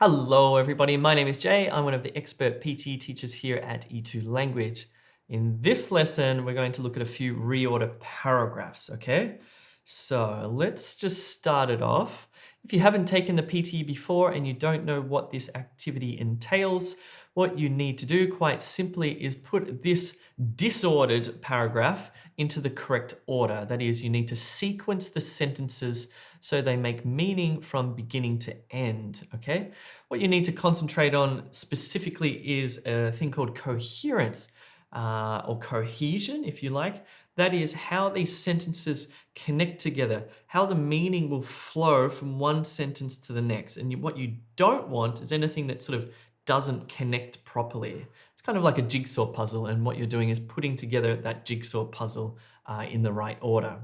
Hello everybody, my name is Jay. I'm one of the expert PTE teachers here at E2 Language. In this lesson, we're going to look at a few reorder paragraphs, okay? So let's just start it off. If you haven't taken the PTE before and you don't know what this activity entails, what you need to do quite simply is put this disordered paragraph into the correct order. That is, you need to sequence the sentences so they make meaning from beginning to end, okay? What you need to concentrate on specifically is a thing called coherence, or cohesion, if you like. That is how these sentences connect together, how the meaning will flow from one sentence to the next. And what you don't want is anything that sort of doesn't connect properly. It's kind of like a jigsaw puzzle, and what you're doing is putting together that jigsaw puzzle in the right order.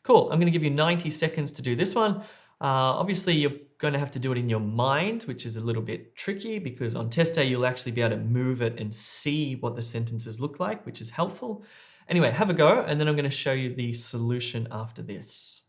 Cool, I'm gonna give you 90 seconds to do this one. Obviously, you're going to have to do it in your mind, which is a little bit tricky because on test day, you'll actually be able to move it and see what the sentences look like, which is helpful. Anyway, have a go, and then I'm going to show you the solution after this.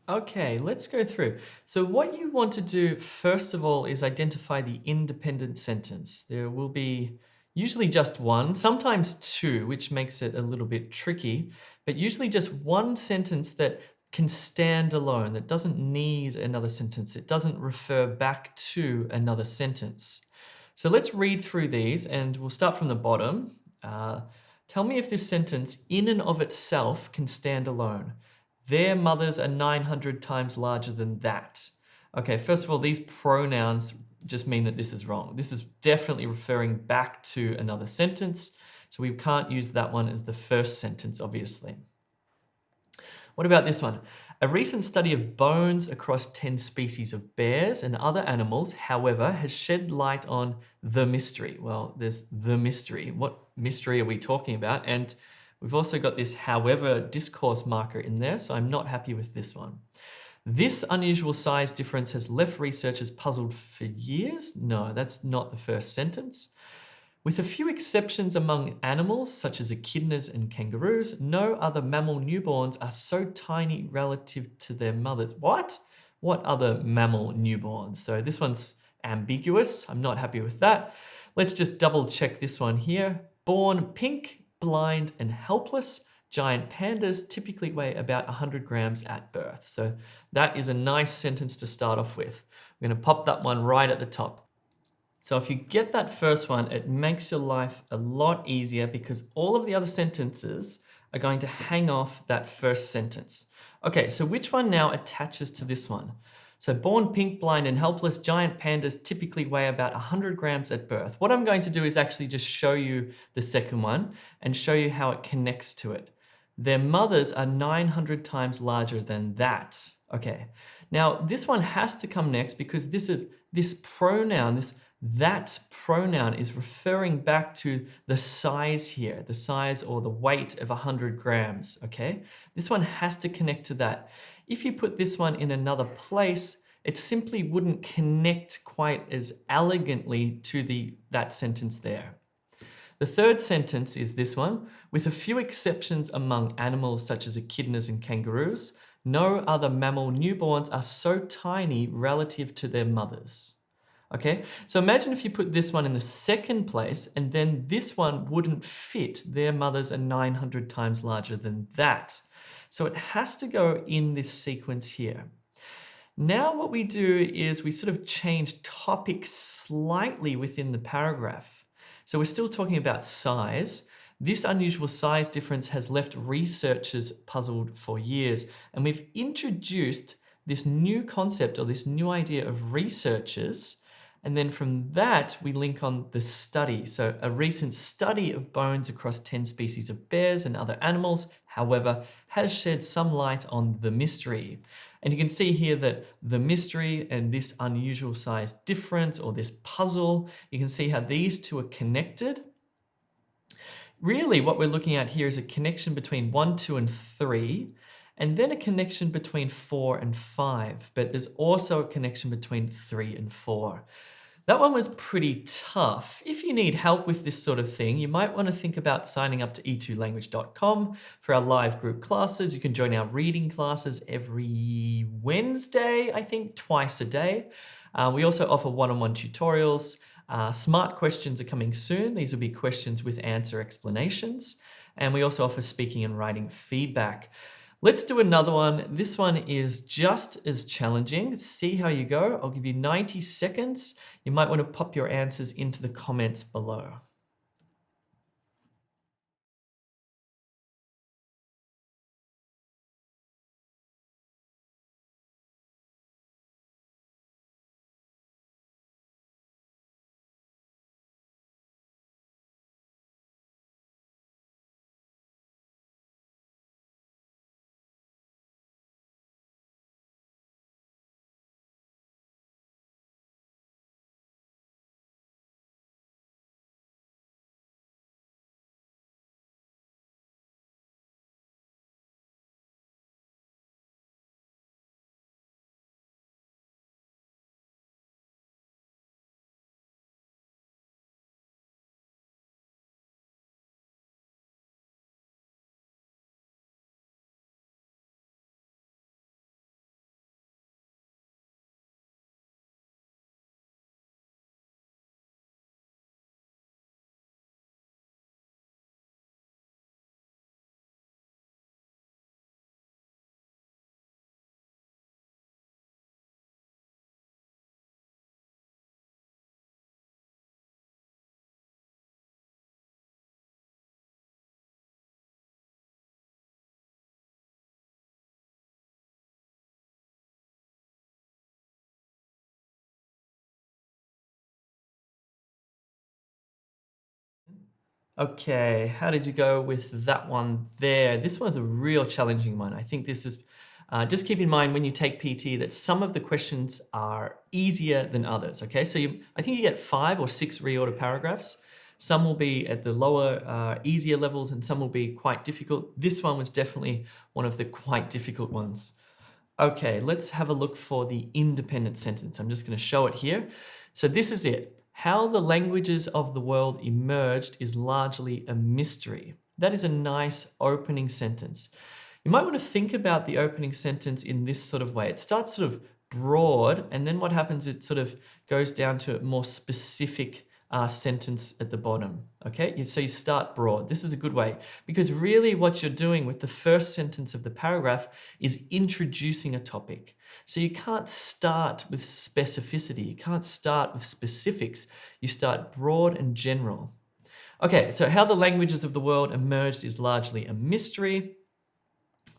Okay, let's go through. So what you want to do first of all is identify the independent sentence. There will be usually just one, sometimes two, which makes it a little bit tricky, but usually just one sentence that can stand alone, that doesn't need another sentence. It doesn't refer back to another sentence. So let's read through these and we'll start from the bottom. Tell me if this sentence in and of itself can stand alone. Their mothers are 900 times larger than that. Okay, first of all, these pronouns just mean that this is wrong. This is definitely referring back to another sentence, so we can't use that one as the first sentence, obviously. What about this one? A recent study of bones across 10 species of bears and other animals, however, has shed light on the mystery. Well, there's the mystery. What mystery are we talking about? And we've also got this however discourse marker in there, so I'm not happy with this one. This unusual size difference has left researchers puzzled for years. No, that's not the first sentence. With a few exceptions among animals, such as echidnas and kangaroos, no other mammal newborns are so tiny relative to their mothers. What? What other mammal newborns? So this one's ambiguous. I'm not happy with that. Let's just double check this one here. Born pink, blind, and helpless, giant pandas typically weigh about 100 grams at birth. So that is a nice sentence to start off with. I'm going to pop that one right at the top. So if you get that first one, it makes your life a lot easier because all of the other sentences are going to hang off that first sentence. Okay, so which one now attaches to this one? So born pink, blind, and helpless, giant pandas typically weigh about 100 grams at birth. What I'm going to do is actually just show you the second one and show you how it connects to it. Their mothers are 900 times larger than that. Okay, now this one has to come next because this pronoun, that pronoun is referring back to the size here, the size or the weight of 100 grams, okay? This one has to connect to that. If you put this one in another place, it simply wouldn't connect quite as elegantly to that sentence there. The third sentence is this one: with a few exceptions among animals such as echidnas and kangaroos, no other mammal newborns are so tiny relative to their mothers. Okay, so imagine if you put this one in the second place and then this one wouldn't fit. Their mothers are 900 times larger than that. So it has to go in this sequence here. Now what we do is we sort of change topic slightly within the paragraph. So we're still talking about size. This unusual size difference has left researchers puzzled for years. And we've introduced this new concept or this new idea of researchers. And then from that, we link on the study. So a recent study of bones across 10 species of bears and other animals, however, has shed some light on the mystery. And you can see here that the mystery and this unusual size difference or this puzzle, you can see how these two are connected. Really what we're looking at here is a connection between 1, 2, and 3, and then a connection between 4 and 5, but there's also a connection between 3 and 4. That one was pretty tough. If you need help with this sort of thing, you might want to think about signing up to e2language.com for our live group classes. You can join our reading classes every Wednesday, I think, twice a day. We also offer one-on-one tutorials. Smart questions are coming soon. These will be questions with answer explanations. And we also offer speaking and writing feedback. Let's do another one. This one is just as challenging. See how you go. I'll give you 90 seconds. You might want to pop your answers into the comments below. Okay, how did you go with that one there? This one's a real challenging one. I think this is, just keep in mind when you take PT that some of the questions are easier than others, okay? So I think you get 5 or 6 reorder paragraphs. Some will be at the lower, easier levels and some will be quite difficult. This one was definitely one of the quite difficult ones. Okay, let's have a look for the independent sentence. I'm just going to show it here. So this is it. How the languages of the world emerged is largely a mystery. That is a nice opening sentence. You might want to think about the opening sentence in this sort of way. It starts sort of broad, and then what happens, it sort of goes down to a more specific sentence at the bottom. Okay, so you start broad. This is a good way because really what you're doing with the first sentence of the paragraph is introducing a topic. So you can't start with specificity. You can't start with specifics. You start broad and general. Okay, so how the languages of the world emerged is largely a mystery.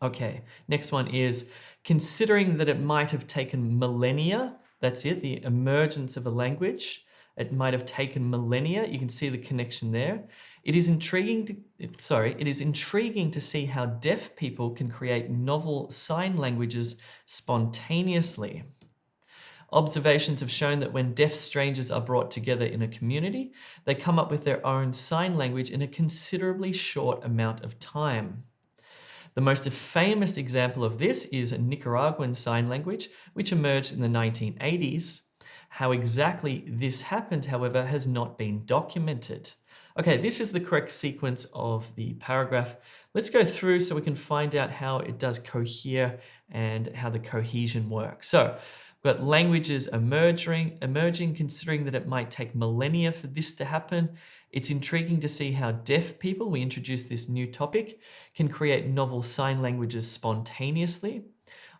Okay, next one is considering that it might have taken millennia. That's it, the emergence of a language. It might have taken millennia. You can see the connection there. It is intriguing to see how deaf people can create novel sign languages spontaneously. Observations have shown that when deaf strangers are brought together in a community, they come up with their own sign language in a considerably short amount of time. The most famous example of this is Nicaraguan Sign Language, which emerged in the 1980s. How exactly this happened, however, has not been documented. Okay, this is the correct sequence of the paragraph. Let's go through so we can find out how it does cohere and how the cohesion works. So we've got languages emerging, considering that it might take millennia for this to happen. It's intriguing to see how deaf people, we introduced this new topic, can create novel sign languages spontaneously.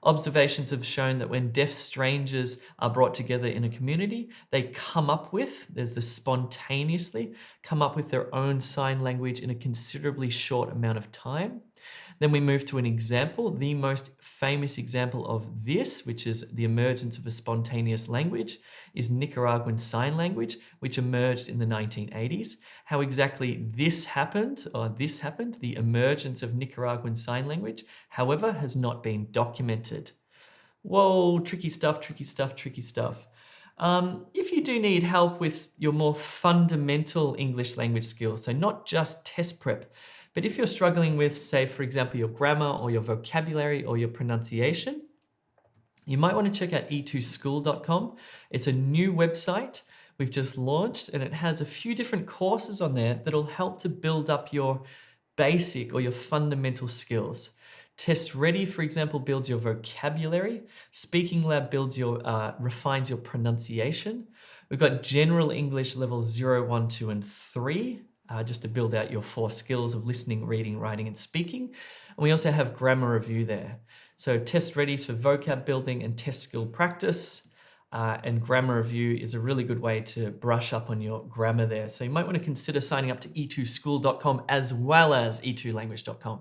Observations have shown that when deaf strangers are brought together in a community, they come up with, there's the spontaneously, come up with their own sign language in a considerably short amount of time. Then we move to an example, the most famous example of this, which is the emergence of a spontaneous language, is Nicaraguan Sign Language, which emerged in the 1980s. How exactly this happened, the emergence of Nicaraguan Sign Language, however, has not been documented. Whoa, tricky stuff, tricky stuff, tricky stuff. If you do need help with your more fundamental English language skills, so not just test prep, but if you're struggling with, say, for example, your grammar or your vocabulary or your pronunciation, you might want to check out e2school.com. It's a new website we've just launched, and it has a few different courses on there that'll help to build up your basic or your fundamental skills. Test Ready, for example, builds your vocabulary. Speaking Lab builds refines your pronunciation. We've got General English levels 0, 1, 2, and 3. Just to build out your 4 skills of listening, reading, writing, and speaking. And we also have grammar review there. So Test Ready's for vocab building and test skill practice. And grammar review is a really good way to brush up on your grammar there. So you might want to consider signing up to e2school.com as well as e2language.com.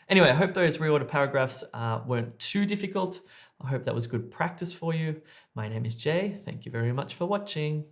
Anyway, I hope those reorder paragraphs weren't too difficult. I hope that was good practice for you. My name is Jay. Thank you very much for watching.